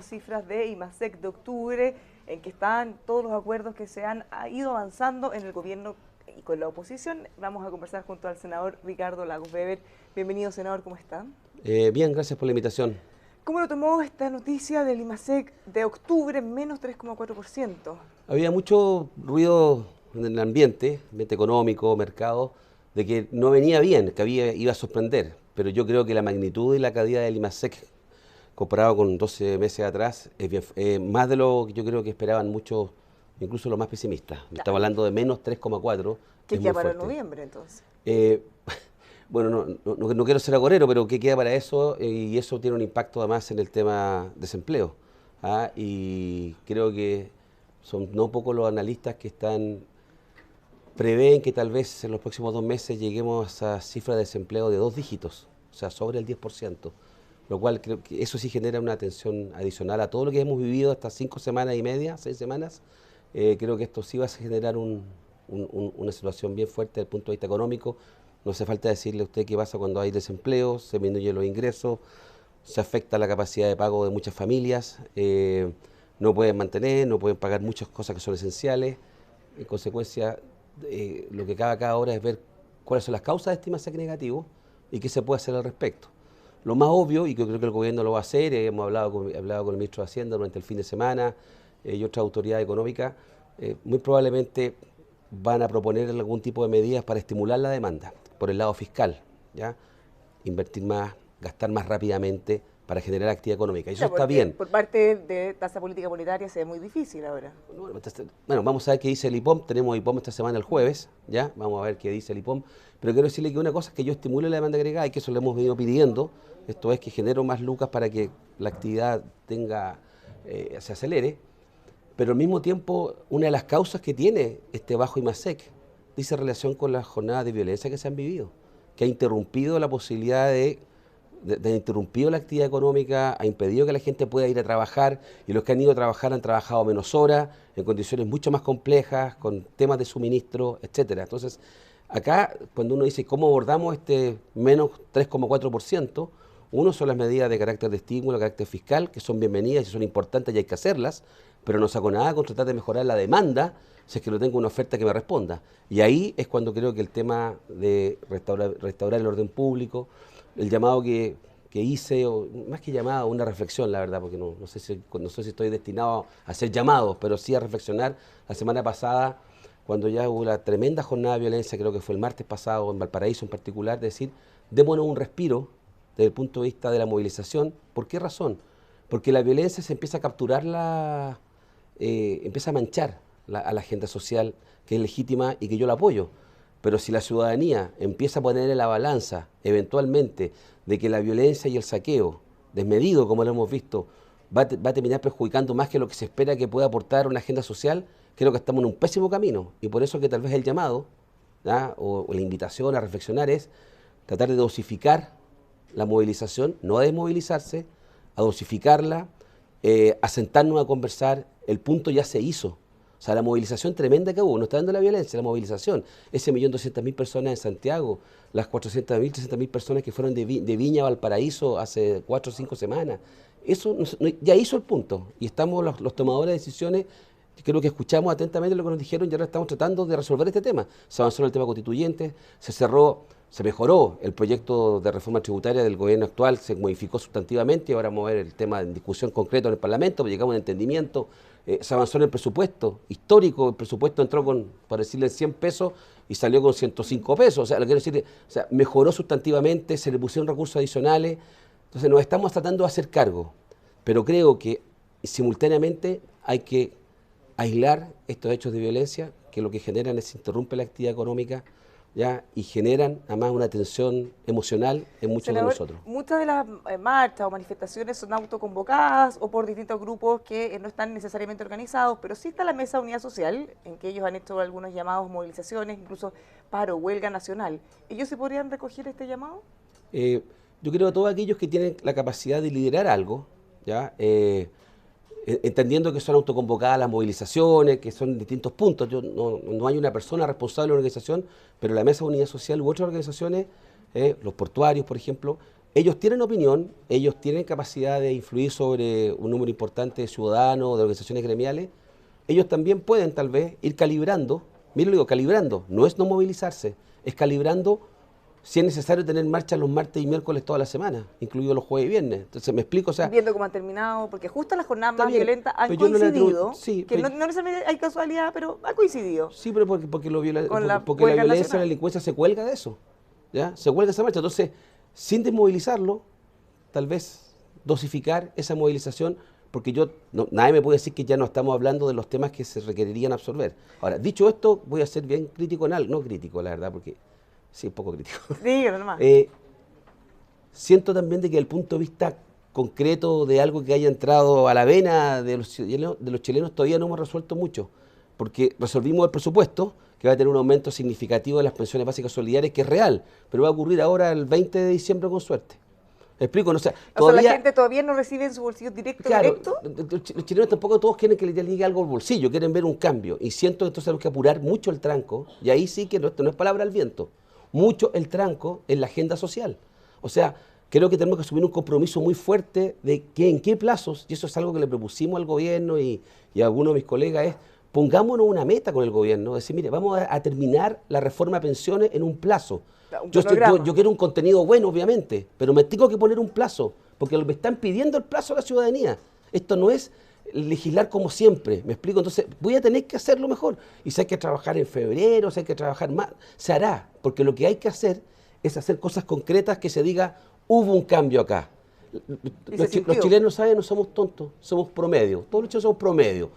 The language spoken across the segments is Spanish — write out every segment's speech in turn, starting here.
Cifras de IMASEC de octubre, en que están todos los acuerdos que se han ido avanzando en el gobierno y con la oposición. Vamos a conversar junto al senador Ricardo Lagos Weber. Bienvenido, senador, ¿cómo está? Bien, gracias por la invitación. ¿Cómo lo tomó esta noticia del IMASEC de octubre, menos 3,4%? Había mucho ruido en el ambiente económico, mercado, de que no venía bien, que iba a sorprender. Pero yo creo que la magnitud y la caída del IMASEC comparado con 12 meses atrás, es bien, más de lo que yo creo que esperaban muchos, incluso los más pesimistas. Claro. Estaba hablando de menos 3,4. ¿Qué queda para noviembre entonces? Bueno, no quiero ser agorero, pero ¿qué queda para eso? Y eso tiene un impacto además en el tema desempleo. Y creo que son no pocos los analistas que prevén que tal vez en los próximos 2 meses lleguemos a esa cifra de desempleo de 2 dígitos, o sea, sobre el 10%. Lo cual creo que eso sí genera una tensión adicional a todo lo que hemos vivido estas 5 semanas y media, 6 semanas. Creo que esto sí va a generar una situación bien fuerte desde el punto de vista económico. No hace falta decirle a usted qué pasa cuando hay desempleo, se disminuyen los ingresos, se afecta la capacidad de pago de muchas familias, no pueden mantener, no pueden pagar muchas cosas que son esenciales. En consecuencia, lo que cabe acá ahora es ver cuáles son las causas de este IMASEC negativo y qué se puede hacer al respecto. Lo más obvio, y que creo que el gobierno lo va a hacer, hemos hablado con el ministro de Hacienda durante el fin de semana y otras autoridades económicas, muy probablemente van a proponer algún tipo de medidas para estimular la demanda por el lado fiscal, ¿ya? Invertir más, gastar más rápidamente para generar actividad económica. Y eso está bien. Por parte de tasa política monetaria se ve muy difícil ahora. Bueno, vamos a ver qué dice el IPOM. Tenemos IPOM esta semana el jueves, ¿ya? Vamos a ver qué dice el IPOM. Pero quiero decirle que una cosa es que yo estimule la demanda agregada y que eso lo hemos venido pidiendo. Esto es que genero más lucas para que la actividad se acelere. Pero al mismo tiempo, una de las causas que tiene este bajo IMASEC dice relación con las jornadas de violencia que se han vivido, que ha interrumpido la posibilidad de interrumpido la actividad económica, ha impedido que la gente pueda ir a trabajar, y los que han ido a trabajar han trabajado menos horas, en condiciones mucho más complejas, con temas de suministro, etcétera. Entonces, acá, cuando uno dice cómo abordamos este menos 3,4%, uno son las medidas de carácter de estímulo, de carácter fiscal, que son bienvenidas y son importantes y hay que hacerlas, pero no saco nada con tratar de mejorar la demanda si es que no tengo una oferta que me responda. Y ahí es cuando creo que el tema de restaurar el orden público, el llamado que hice, o más que llamado, una reflexión, la verdad, porque no sé si estoy destinado a hacer llamados, pero sí a reflexionar. La semana pasada, cuando ya hubo la tremenda jornada de violencia, creo que fue el martes pasado, en Valparaíso en particular, decir, démonos un respiro desde el punto de vista de la movilización. ¿Por qué razón? Porque la violencia se empieza a capturar, empieza a manchar a la agenda social, que es legítima y que yo la apoyo. Pero si la ciudadanía empieza a poner en la balanza, eventualmente, de que la violencia y el saqueo, desmedido como lo hemos visto, va a terminar perjudicando más que lo que se espera que pueda aportar una agenda social, creo que estamos en un pésimo camino. Y por eso que tal vez el llamado, o la invitación a reflexionar es tratar de dosificar la movilización, no a desmovilizarse, a dosificarla, a sentarnos a conversar. El punto ya se hizo. O sea, la movilización tremenda que hubo, no está dando la violencia, la movilización. Ese 1.200.000 personas en Santiago, las 400.000, 300.000 personas que fueron de Viña a Valparaíso hace 4 o 5 semanas. Eso ya hizo el punto. Y estamos los tomadores de decisiones, creo que escuchamos atentamente lo que nos dijeron y ahora estamos tratando de resolver este tema. Se avanzó en el tema constituyente, se mejoró el proyecto de reforma tributaria del gobierno actual, se modificó sustantivamente y ahora vamos a ver el tema en discusión concreto en el Parlamento, pues llegamos a un entendimiento. Se avanzó en el presupuesto histórico, el presupuesto entró para decirle 100 pesos y salió con 105 pesos, o sea, lo quiero decir, o sea, mejoró sustantivamente, se le pusieron recursos adicionales, entonces nos estamos tratando de hacer cargo, pero creo que simultáneamente hay que aislar estos hechos de violencia, que lo que generan es interrumpe la actividad económica, ¿ya? Y generan además una tensión emocional en muchos de nosotros. Muchas de las marchas o manifestaciones son autoconvocadas o por distintos grupos que no están necesariamente organizados, pero sí está la Mesa de Unidad Social, en que ellos han hecho algunos llamados, movilizaciones, incluso paro, huelga nacional. ¿Ellos se podrían recoger este llamado? Yo creo que todos aquellos que tienen la capacidad de liderar algo, ¿ya? Entendiendo que son autoconvocadas las movilizaciones, que son distintos puntos. No hay una persona responsable de la organización, pero la Mesa de Unidad Social u otras organizaciones, los portuarios, por ejemplo, ellos tienen opinión, ellos tienen capacidad de influir sobre un número importante de ciudadanos, de organizaciones gremiales. Ellos también pueden tal vez ir calibrando, mira, lo digo, calibrando, no es no movilizarse, es calibrando si es necesario tener marcha los martes y miércoles toda la semana, incluidos los jueves y viernes. Entonces, ¿me explico? O sea, viendo cómo han terminado, porque justo las jornadas está más bien, violentas han pero yo no le coincidido, atribuyo- sí, que pero- no necesariamente hay casualidad, pero ha coincidido. sí, pero porque Con la porque la huelga violencia y la nacional. delincuencia se cuelga de eso, ¿ya? Se cuelga de esa marcha. Entonces, sin desmovilizarlo, tal vez dosificar esa movilización, porque nadie me puede decir que ya no estamos hablando de los temas que se requerirían absorber. Ahora, dicho esto, voy a ser bien crítico en algo, no crítico, la verdad, porque sí, un poco crítico. Dígalo nomás. Siento también de que desde el punto de vista concreto de algo que haya entrado a la vena de los chilenos todavía no hemos resuelto mucho, porque resolvimos el presupuesto, que va a tener un aumento significativo de las pensiones básicas solidarias, que es real, pero va a ocurrir ahora el 20 de diciembre con suerte. ¿Me explico? No, o sea, O sea, la gente todavía no recibe en su bolsillo directo. los chilenos tampoco todos quieren que les llegue algo al bolsillo, quieren ver un cambio. Y siento que entonces tenemos que apurar mucho el tranco, y ahí sí que esto no es palabra al viento, mucho el tranco en la agenda social. O sea, creo que tenemos que asumir un compromiso muy fuerte de que en qué plazos, y eso es algo que le propusimos al gobierno y a algunos de mis colegas, es pongámonos una meta con el gobierno, decir, mire, vamos a terminar la reforma de pensiones en un plazo. Yo quiero un contenido bueno, obviamente, pero me tengo que poner un plazo, porque me están pidiendo el plazo a la ciudadanía. Esto no es legislar como siempre, ¿me explico? Entonces voy a tener que hacerlo mejor. Y si hay que trabajar en febrero, si hay que trabajar más, se hará, porque lo que hay que hacer es hacer cosas concretas que se diga, hubo un cambio acá. Los chilenos, ¿saben? No somos tontos, somos promedio. Todos los chilenos somos promedio.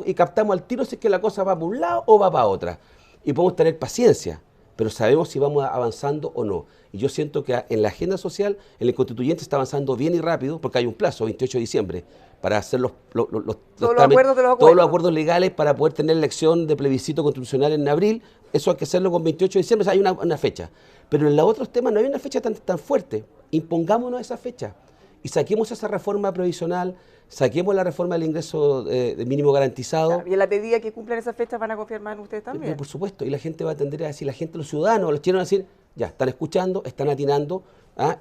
Y captamos al tiro si es que la cosa va para un lado o va para otra. Y podemos tener paciencia, pero sabemos si vamos avanzando o no. Y yo siento que en la agenda social, el constituyente está avanzando bien y rápido, porque hay un plazo, 28 de diciembre, para hacer todos los acuerdos legales para poder tener elección de plebiscito constitucional en abril. Eso hay que hacerlo con 28 de diciembre, o sea, hay una fecha. Pero en los otros temas no hay una fecha tan fuerte. Impongámonos esa fecha y saquemos esa reforma provisional, saquemos la reforma del ingreso de mínimo garantizado. Y en la medida que cumplan esas fechas van a confirmar ustedes también. Por supuesto, y la gente va a tender a decir, los ciudadanos, los chilenos van a decir, ya, están escuchando, están atinando,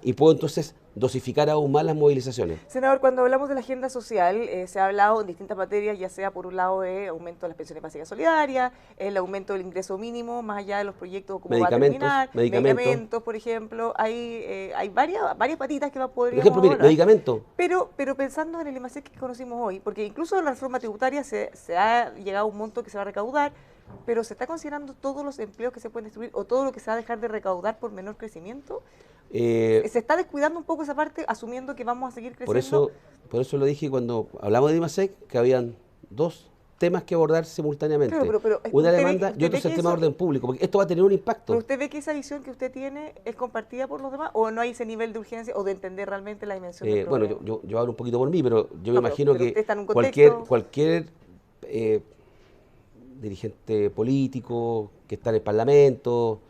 y puedo entonces dosificar aún más las movilizaciones. Senador, cuando hablamos de la agenda social, se ha hablado en distintas materias, ya sea por un lado de aumento de las pensiones básicas solidarias, el aumento del ingreso mínimo, más allá de los proyectos como va a terminar, medicamentos, por ejemplo, hay varias patitas que podríamos Por ejemplo, mire, medicamentos. Pero pensando en el IMASEC que conocimos hoy, porque incluso en la reforma tributaria se ha llegado a un monto que se va a recaudar, pero ¿se está considerando todos los empleos que se pueden destruir o todo lo que se va a dejar de recaudar por menor crecimiento? ¿Se está descuidando un poco esa parte, asumiendo que vamos a seguir creciendo? Por eso lo dije cuando hablamos de IMASEC, que habían dos temas que abordar simultáneamente. Pero una demanda y otro es el tema de orden público, porque esto va a tener un impacto. ¿Pero usted ve que esa visión que usted tiene es compartida por los demás o no hay ese nivel de urgencia o de entender realmente la dimensión del problema? Bueno, yo hablo un poquito por mí, pero yo me imagino que cualquier dirigente político que está en el Parlamento,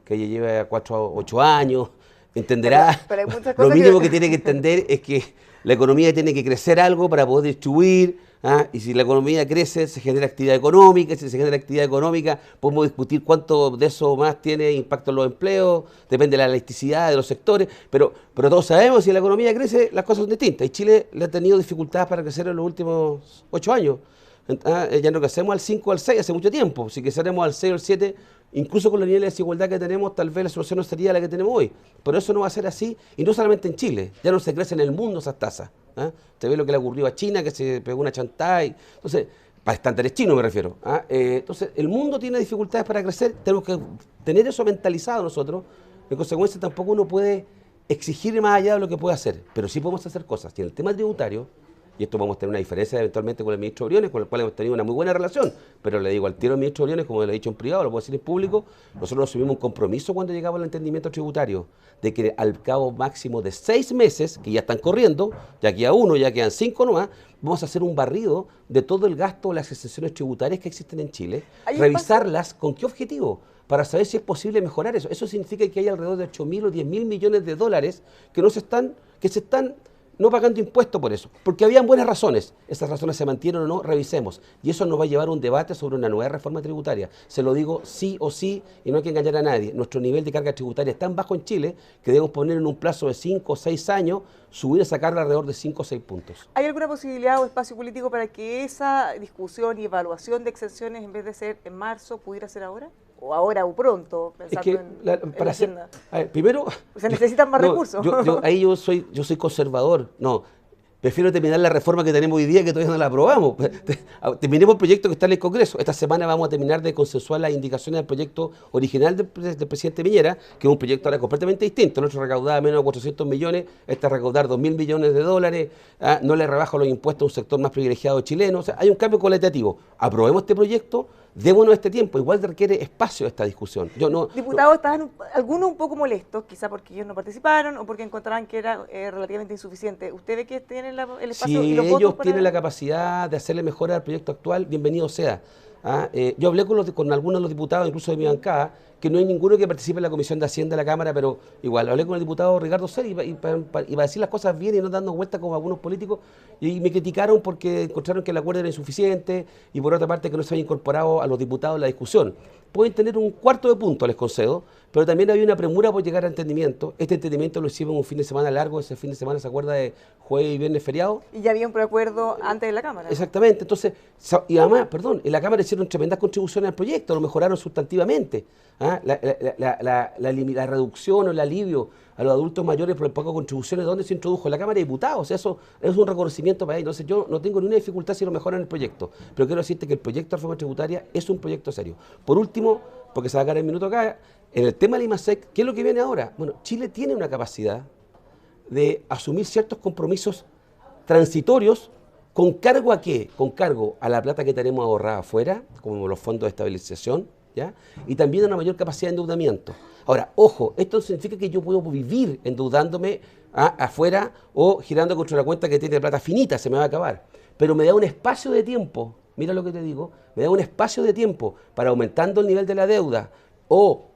que ya lleva 4 o 8 años, entenderá. Pero lo mínimo que tiene que entender es que la economía tiene que crecer algo para poder distribuir, y si la economía crece se genera actividad económica, si se genera actividad económica podemos discutir cuánto de eso más tiene impacto en los empleos, depende de la elasticidad de los sectores, pero todos sabemos que si la economía crece las cosas son distintas, y Chile le ha tenido dificultades para crecer en los últimos 8 años. Ya no crecemos al 5 o al 6 hace mucho tiempo, si creceremos al 6 o al 7, incluso con los niveles de desigualdad que tenemos, tal vez la solución no sería la que tenemos hoy. Pero eso no va a ser así, y no solamente en Chile, ya no se crece en el mundo esas tasas. Usted ve lo que le ocurrió a China, que se pegó una chantada, entonces, para estándares chinos me refiero. Entonces, el mundo tiene dificultades para crecer, tenemos que tener eso mentalizado nosotros, en consecuencia tampoco uno puede exigir más allá de lo que puede hacer, pero sí podemos hacer cosas. Y en el tema tributario, y esto vamos a tener una diferencia eventualmente con el ministro Briones, con el cual hemos tenido una muy buena relación, pero le digo al tiro al ministro Briones, como le he dicho en privado, lo puedo decir en público, nosotros asumimos un compromiso cuando llegamos al entendimiento tributario, de que al cabo máximo de 6 meses, que ya están corriendo, ya queda 1, ya quedan 5 nomás, vamos a hacer un barrido de todo el gasto de las exenciones tributarias que existen en Chile, revisarlas, ¿con qué objetivo? Para saber si es posible mejorar eso. Eso significa que hay alrededor de 8.000 o 10.000 millones de dólares que se están no pagando impuestos por eso, porque habían buenas razones. Esas razones se mantienen o no, revisemos. Y eso nos va a llevar a un debate sobre una nueva reforma tributaria. Se lo digo sí o sí, y no hay que engañar a nadie. Nuestro nivel de carga tributaria es tan bajo en Chile que debemos poner en un plazo de 5 o 6 años, subir esa carga alrededor de 5 o 6 puntos. ¿Hay alguna posibilidad o espacio político para que esa discusión y evaluación de exenciones, en vez de ser en marzo, pudiera ser ahora? O ahora o pronto, pensando en la agenda. A ver, primero... Se necesitan más recursos. Ahí yo soy conservador. No, prefiero terminar la reforma que tenemos hoy día, que todavía no la aprobamos. Terminemos el proyecto que está en el Congreso. Esta semana vamos a terminar de consensuar las indicaciones del proyecto original del presidente Piñera, que es un proyecto ahora completamente distinto. Nuestro recaudaba menos de 400 millones, este recaudar 2.000 millones de dólares, no le rebajo los impuestos a un sector más privilegiado chileno. O sea, hay un cambio cualitativo. Aprobemos este proyecto. Démonos este tiempo, igual requiere espacio esta discusión. Diputados, estaban algunos un poco molestos, quizá porque ellos no participaron o porque encontraban que era relativamente insuficiente. ¿Usted ve que tienen el espacio y los votos? Si ellos tienen la capacidad de hacerle mejoras al proyecto actual, bienvenido sea. Yo hablé con algunos de los diputados, incluso de mi bancada, que no hay ninguno que participe en la Comisión de Hacienda de la Cámara, pero igual, hablé con el diputado Ricardo Ser y para decir las cosas bien y no dando vueltas como algunos políticos, y me criticaron porque encontraron que el acuerdo era insuficiente y por otra parte que no se había incorporado a los diputados en la discusión. Pueden tener un cuarto de punto, les concedo, pero también había una premura por llegar a entendimiento. Este entendimiento lo hicimos un fin de semana largo, ese fin de semana se acuerda de jueves y viernes feriado. Y ya había un preacuerdo antes de la Cámara. Exactamente, entonces, y además, en la Cámara hicieron tremendas contribuciones al proyecto, lo mejoraron sustantivamente. La reducción o el alivio a los adultos mayores por el pago de contribuciones, ¿dónde se introdujo? En la Cámara de Diputados. Eso es un reconocimiento para ellos. Entonces yo no tengo ninguna dificultad si lo mejoran el proyecto, pero quiero decirte que el proyecto de reforma tributaria es un proyecto serio. Por último, porque se va a caer el minuto acá, en el tema del IMASEC, ¿qué es lo que viene ahora? Bueno, Chile tiene una capacidad de asumir ciertos compromisos transitorios. ¿Con cargo a qué? Con cargo a la plata que tenemos ahorrada afuera, como los fondos de estabilización, ¿ya? Y también a una mayor capacidad de endeudamiento. Ahora, ojo, esto no significa que yo puedo vivir endeudándome afuera o girando contra la cuenta que tiene plata finita, se me va a acabar. Pero me da un espacio de tiempo, mira lo que te digo, me da un espacio de tiempo para aumentando el nivel de la deuda o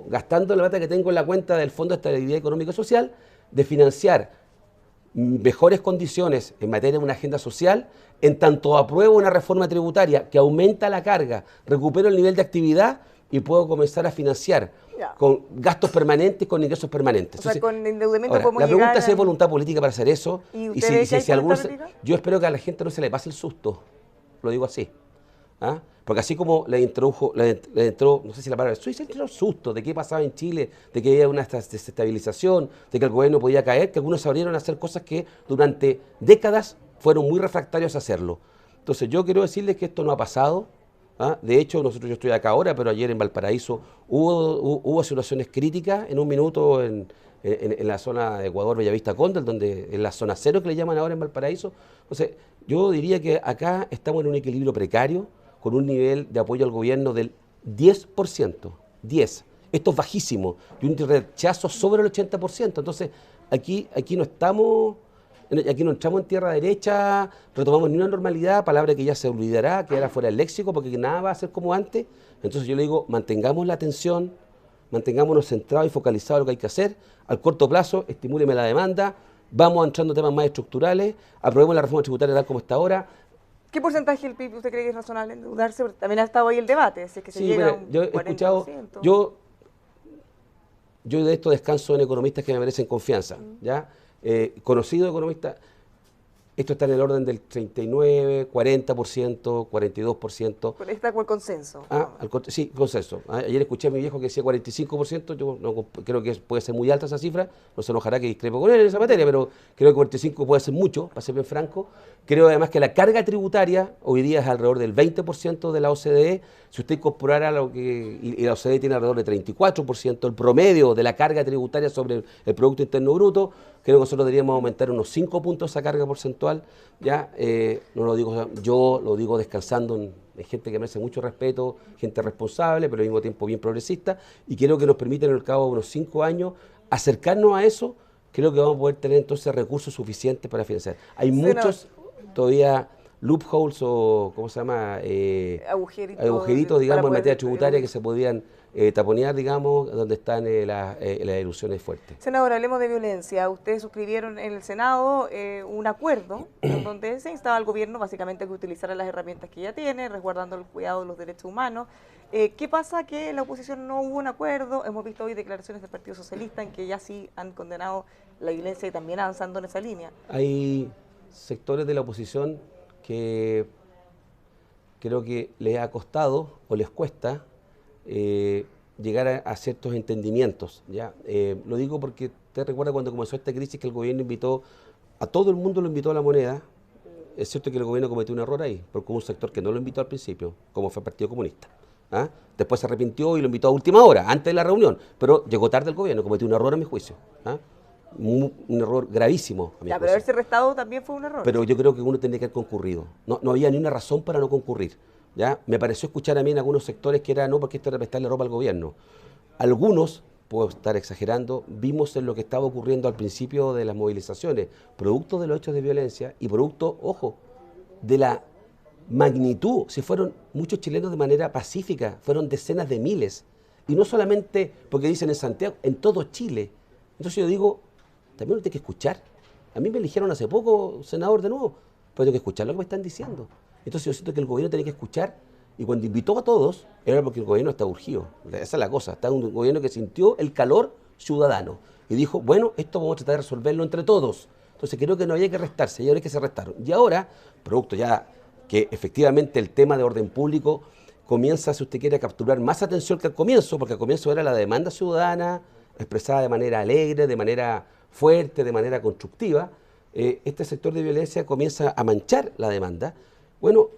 gastando la plata que tengo en la cuenta del Fondo de Estabilidad Económica y Social, de financiar mejores condiciones en materia de una agenda social, en tanto apruebo una reforma tributaria que aumenta la carga, recupero el nivel de actividad y puedo comenzar a financiar con gastos permanentes, con ingresos permanentes. O sea, con endeudamiento ahora, podemos la pregunta llegar es si hay voluntad política para hacer eso. ¿Y si algunos, yo espero que a la gente no se le pase el susto, lo digo así. Porque así como le entró, no sé si la palabra es suiza, entró susto de qué pasaba en Chile, de que había una desestabilización, de que el gobierno podía caer, que algunos se abrieron a hacer cosas que durante décadas fueron muy refractarios a hacerlo. Entonces yo quiero decirles que esto no ha pasado. De hecho, yo estoy acá ahora, pero ayer en Valparaíso hubo situaciones críticas en un minuto en la zona de Ecuador, Bellavista Condel, donde en la zona cero que le llaman ahora en Valparaíso. Entonces, yo diría que acá estamos en un equilibrio precario, con un nivel de apoyo al gobierno del 10%. 10%. Esto es bajísimo. Y un rechazo sobre el 80%. Entonces, aquí no estamos... Aquí no entramos en tierra derecha, retomamos ni una normalidad, palabra que ya se olvidará, que era fuera del léxico, porque nada va a ser como antes. Entonces yo le digo, mantengamos la atención, mantengámonos centrados y focalizados en lo que hay que hacer. Al corto plazo, estimúleme la demanda, vamos entrando en temas más estructurales, aprobemos la reforma tributaria tal como está ahora. ¿Qué porcentaje del PIB usted cree que es razonable endeudarse? Porque también ha estado ahí el debate, si es que se llega a un 40%. Yo de esto descanso en economistas que me merecen confianza, ¿ya? Conocido economista, esto está en el orden del 39, 40%, 42%. Pero está con el consenso. Sí, consenso. Ayer escuché a mi viejo que decía 45%, yo no, creo que puede ser muy alta esa cifra, no se enojará que discrepo con él en esa materia, pero creo que 45% puede ser mucho, para ser bien franco. Creo además que la carga tributaria hoy día es alrededor del 20% de la OCDE. Si usted incorporara y la OCDE tiene alrededor de 34%, el promedio de la carga tributaria sobre el Producto Interno Bruto, creo que nosotros deberíamos aumentar unos 5 puntos esa carga porcentual. ¿Ya? No lo digo yo, lo digo descansando en gente que merece mucho respeto, gente responsable, pero al mismo tiempo bien progresista, y creo que nos permite en el cabo de unos 5 años acercarnos a eso. Creo que vamos a poder tener entonces recursos suficientes para financiar. Hay muchos todavía loopholes o, ¿cómo se llama? Agujeritos, digamos, en materia tributaria que se podían taponear, digamos, donde están las ilusiones fuertes. Senador, hablemos de violencia. Ustedes suscribieron en el Senado un acuerdo en donde se instaba al gobierno básicamente que utilizara las herramientas que ya tiene, resguardando el cuidado de los derechos humanos. ¿Qué pasa? Que en la oposición no hubo un acuerdo. Hemos visto hoy declaraciones del Partido Socialista en que ya sí han condenado la violencia y también avanzando en esa línea. Hay sectores de la oposición que creo que les ha costado o les cuesta llegar a ciertos entendimientos. ¿Ya? Lo digo porque te recuerda cuando comenzó esta crisis que el gobierno invitó, a todo el mundo lo invitó a la moneda. Es cierto que el gobierno cometió un error ahí, porque hubo un sector que no lo invitó al principio, como fue el Partido Comunista. ¿Ah? Después se arrepintió y lo invitó a última hora, antes de la reunión, pero llegó tarde el gobierno, cometió un error a mi juicio. ¿Ah? Un error gravísimo a mi juicio. Pero haberse restado también fue un error. Pero yo creo que uno tendría que haber concurrido. No había ni una razón para no concurrir. ¿Ya? Me pareció escuchar a mí en algunos sectores que era no, porque esto era prestarle ropa al gobierno. Algunos, puedo estar exagerando, vimos en lo que estaba ocurriendo al principio de las movilizaciones, producto de los hechos de violencia y producto, ojo, de la magnitud. Si fueron muchos chilenos de manera pacífica, fueron decenas de miles. Y no solamente porque dicen en Santiago, en todo Chile. Entonces yo digo, también uno tiene que escuchar. A mí me eligieron hace poco senador de nuevo, pero tengo que escuchar lo que me están diciendo. Entonces yo siento que el gobierno tiene que escuchar, y cuando invitó a todos, era porque el gobierno está urgido. Esa es la cosa, está un gobierno que sintió el calor ciudadano y dijo, bueno, esto vamos a tratar de resolverlo entre todos. Entonces creo que no había que restarse, y ahora es que se restaron. Y ahora, producto ya que efectivamente el tema de orden público comienza, si usted quiere, a capturar más atención que al comienzo, porque al comienzo era la demanda ciudadana, expresada de manera alegre, de manera fuerte, de manera constructiva. Este sector de violencia comienza a manchar la demanda. Bueno,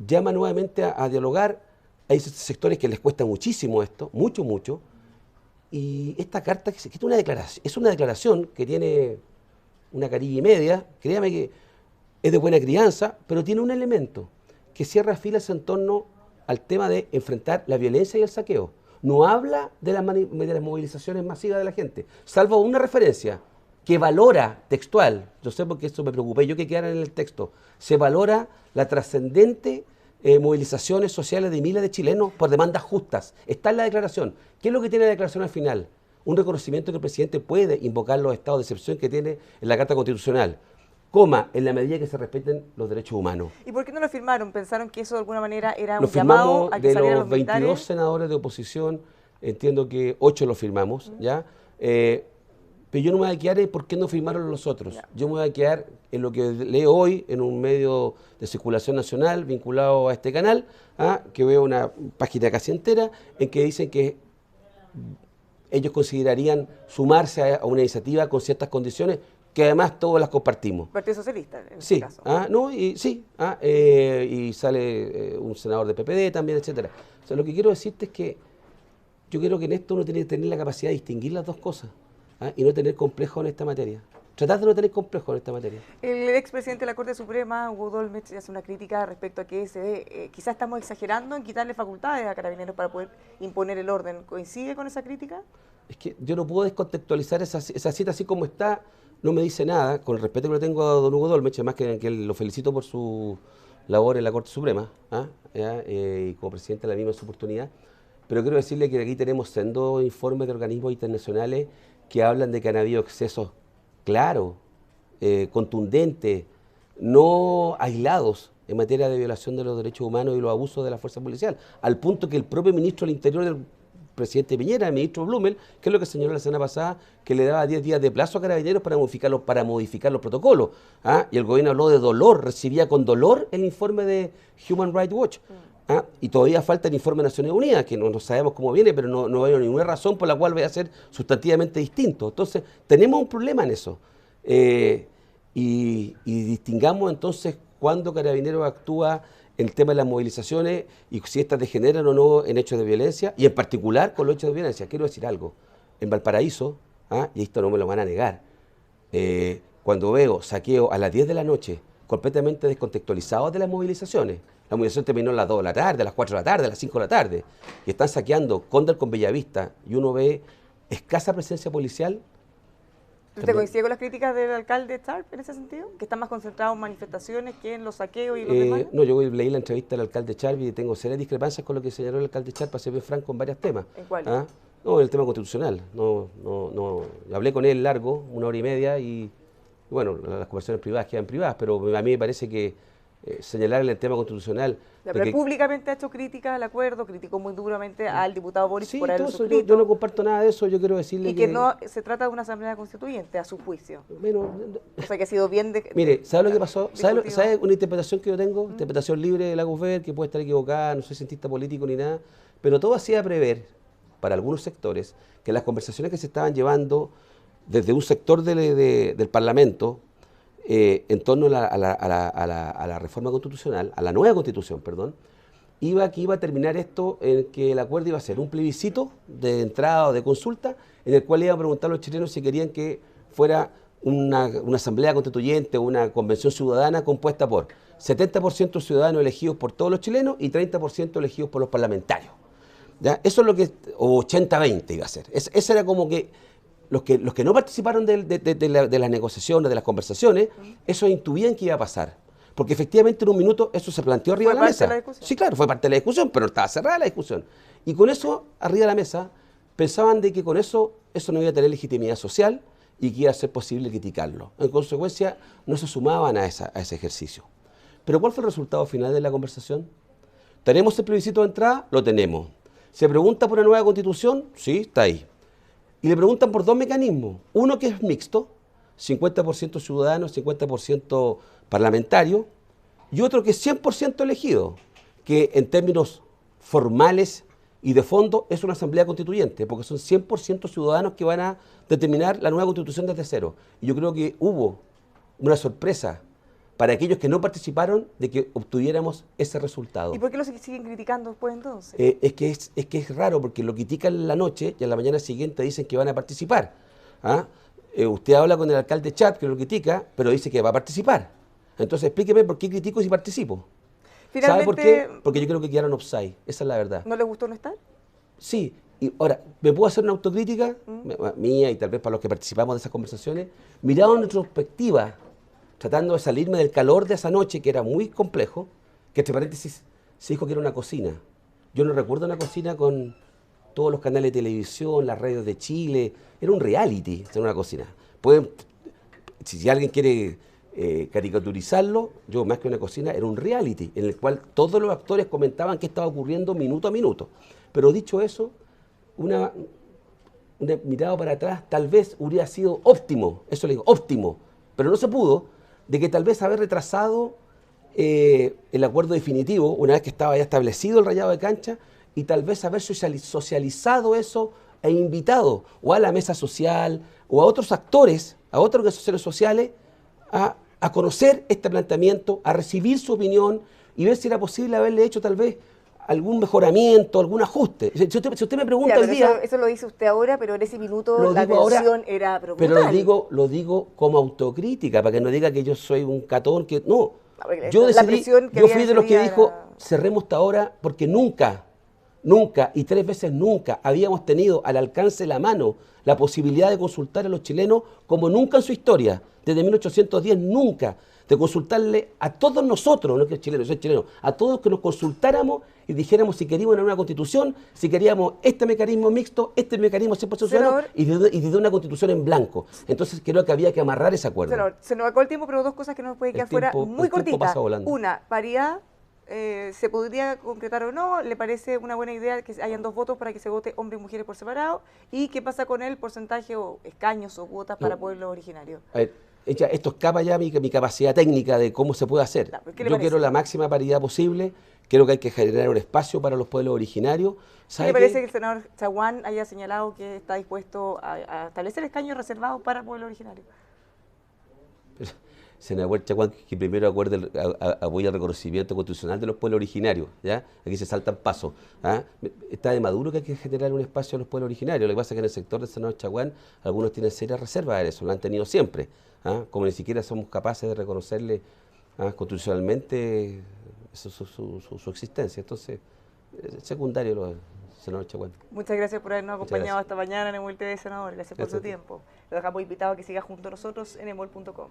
llama nuevamente a dialogar. Hay sectores que les cuesta muchísimo esto, mucho, y esta carta que es una declaración que tiene una carilla y media, créame que es de buena crianza, pero tiene un elemento que cierra filas en torno al tema de enfrentar la violencia y el saqueo. No habla de las movilizaciones masivas de la gente, salvo una referencia que valora textual, yo sé porque esto me preocupé, yo que quedara en el texto, se valora la trascendente movilizaciones sociales de miles de chilenos por demandas justas. Está en la declaración. ¿Qué es lo que tiene la declaración al final? Un reconocimiento que el presidente puede invocar los estados de excepción que tiene en la Carta Constitucional, en la medida que se respeten los derechos humanos. ¿Y por qué no lo firmaron? ¿Pensaron que eso de alguna manera era un llamado a que salieran los militares? De los 22 senadores de oposición, entiendo que 8 lo firmamos, ¿ya? Pero yo no me voy a quedar en por qué no firmaron los otros. Ya. Yo me voy a quedar en lo que leo hoy en un medio de circulación nacional vinculado a este canal, que veo una página casi entera, en que dicen que ellos considerarían sumarse a una iniciativa con ciertas condiciones que además todas las compartimos. Partido Socialista, en sí, este caso. Y sale un senador de PPD también, etcétera. O sea, lo que quiero decirte es que yo creo que en esto uno tiene que tener la capacidad de distinguir las dos cosas y no tener complejo en esta materia. Tratar de no tener complejo en esta materia. El expresidente de la Corte Suprema, Hugo Dolmetsch, hace una crítica respecto a que quizás estamos exagerando en quitarle facultades a Carabineros para poder imponer el orden. ¿Coincide con esa crítica? Es que yo no puedo descontextualizar esa cita así como está. No me dice nada, con el respeto que le tengo a don Hugo Dolmetsch, además que lo felicito por su labor en la Corte Suprema, y como presidente de la misma en su oportunidad. Pero quiero decirle que aquí tenemos sendos informes de organismos internacionales que hablan de que han habido excesos claros, contundentes, no aislados en materia de violación de los derechos humanos y los abusos de la fuerza policial, al punto que el propio ministro del Interior del presidente Piñera, el ministro Blumel, que es lo que señaló la semana pasada, que le daba 10 días de plazo a Carabineros para modificar los protocolos. Y el gobierno habló de dolor, recibía con dolor el informe de Human Rights Watch. Y todavía falta el informe de Naciones Unidas, que no sabemos cómo viene, pero no veo ninguna razón por la cual vaya a ser sustantivamente distinto. Entonces, tenemos un problema en eso. Y distingamos entonces cuándo Carabineros actúa en el tema de las movilizaciones y si estas degeneran o no en hechos de violencia, y en particular con los hechos de violencia. Quiero decir algo, en Valparaíso, y esto no me lo van a negar, cuando veo saqueo a las 10 de la noche, completamente descontextualizados de las movilizaciones, la movilización terminó a las 2 de la tarde, a las 4 de la tarde, a las 5 de la tarde, y están saqueando Cóndor con Bellavista, y uno ve escasa presencia policial, ¿Usted coincide con las críticas del alcalde Sharp en ese sentido? ¿Que está más concentrado en manifestaciones que en los saqueos y los demás? No, yo leí la entrevista del alcalde Sharp y tengo serias discrepancias con lo que señaló el alcalde Sharp, para ser bien franco, en varios temas. ¿En cuáles? ¿Ah? No, en el tema constitucional. No, hablé con él largo, 1 hora y media, y bueno, las conversaciones privadas quedan privadas, pero a mí me parece que señalar en el tema constitucional... Pero públicamente ha hecho críticas al acuerdo, criticó muy duramente al diputado Boris Sí, por haberlo todo eso, suscrito. yo no comparto nada de eso, yo quiero decirle y que no se trata de una asamblea constituyente, a su juicio. Bueno, o sea, que ha sido bien... mire, ¿sabe lo que pasó? ¿Sabe una interpretación que yo tengo? Interpretación libre de Lagos Ver, que puede estar equivocada, no soy cientista político ni nada, pero todo hacía prever, para algunos sectores, que las conversaciones que se estaban llevando desde un sector del Parlamento, en torno a la reforma constitucional, a la nueva constitución, perdón, que iba a terminar esto en que el acuerdo iba a ser un plebiscito de entrada o de consulta, en el cual iban a preguntar a los chilenos si querían que fuera una asamblea constituyente o una convención ciudadana compuesta por 70% ciudadanos elegidos por todos los chilenos y 30% elegidos por los parlamentarios. ¿Ya? Eso es lo que, o 80-20 iba a ser. Ese era como que los que no participaron de las negociaciones, de las conversaciones, eso intuían que iba a pasar. Porque efectivamente en un minuto eso se planteó arriba de la mesa. Sí, claro, fue parte de la discusión, pero estaba cerrada la discusión. Y con eso, arriba de la mesa, pensaban de que con eso no iba a tener legitimidad social y que iba a ser posible criticarlo. En consecuencia, no se sumaban a ese ejercicio. Pero ¿cuál fue el resultado final de la conversación? ¿Tenemos el plebiscito de entrada? Lo tenemos. ¿Se pregunta por una nueva constitución? Sí, está ahí. Y le preguntan por 2 mecanismos. Uno que es mixto, 50% ciudadanos, 50% parlamentarios, y otro que es 100% elegido, que en términos formales y de fondo es una asamblea constituyente, porque son 100% ciudadanos que van a determinar la nueva constitución desde cero. Y yo creo que hubo una sorpresa para aquellos que no participaron de que obtuviéramos ese resultado. ¿Y por qué lo siguen criticando después entonces? Es que es raro, porque lo critican en la noche y a la mañana siguiente dicen que van a participar. ¿Ah? Usted habla con el alcalde Chat, que lo critica, pero dice que va a participar. Entonces explíqueme por qué critico si participo. ¿Sabe por qué? Porque yo creo que quedaron offside, esa es la verdad. ¿No le gustó no estar? Sí, y ahora, ¿me puedo hacer una autocrítica? Mía y tal vez para los que participamos de esas conversaciones. Mirado en retrospectiva, tratando de salirme del calor de esa noche, que era muy complejo, que entre paréntesis se dijo que era una cocina. Yo no recuerdo una cocina con todos los canales de televisión, las radios de Chile, era un reality, era una cocina. Si alguien quiere caricaturizarlo, yo más que una cocina, era un reality, en el cual todos los actores comentaban qué estaba ocurriendo minuto a minuto. Pero dicho eso, una mirada para atrás, tal vez hubiera sido óptimo, eso le digo, óptimo, pero no se pudo, de que tal vez haber retrasado el acuerdo definitivo, una vez que estaba ya establecido el rayado de cancha, y tal vez haber socializado eso e invitado o a la mesa social o a otros actores, a otras organizaciones sociales, a conocer este planteamiento, a recibir su opinión y ver si era posible haberle hecho tal vez algún mejoramiento, algún ajuste. Si usted me pregunta ya, hoy día... Eso lo dice usted ahora, pero en ese minuto la tensión era brutal. Pero lo digo como autocrítica, para que no diga que yo soy un catón, que no. Yo decidí, yo fui de los que dijo, cerremos hasta ahora, porque nunca, y 3 veces nunca, habíamos tenido al alcance de la mano la posibilidad de consultar a los chilenos como nunca en su historia. Desde 1810 nunca, de consultarle a todos nosotros, no que chilenos, soy chileno, a todos que nos consultáramos y dijéramos si queríamos una nueva constitución, si queríamos este mecanismo mixto, este mecanismo 100% ciudadano y de una constitución en blanco. Entonces creo que había que amarrar ese acuerdo. Senador, se nos acabó el tiempo, pero 2 cosas que no nos puede quedar fuera muy cortitas. Una, paridad, ¿se podría concretar o no? ¿Le parece una buena idea que hayan 2 votos para que se vote hombres y mujeres por separado? ¿Y qué pasa con el porcentaje o escaños o cuotas para pueblos originarios? A ver, esto escapa ya mi capacidad técnica de cómo se puede hacer. Yo quiero la máxima paridad posible, creo que hay que generar un espacio para los pueblos originarios. ¿Qué le parece que el senador Chaguán haya señalado que está dispuesto a establecer escaños reservados para pueblos originarios? Senador Chaguán, que primero apoya el reconocimiento constitucional de los pueblos originarios, ¿ya? Aquí se saltan pasos. ¿Ah? Está de maduro que hay que generar un espacio a los pueblos originarios. Lo que pasa es que en el sector del senador Chaguán algunos tienen serias reservas de eso, lo han tenido siempre. ¿Ah? Como ni siquiera somos capaces de reconocerle constitucionalmente su existencia. Entonces, secundario senador Chaguán. Muchas gracias por habernos Muchas acompañado gracias. esta mañana en Emol TV, senador. Gracias por Gracias a su ti. tiempo. Lo dejamos invitado a que siga junto a nosotros en emol.com.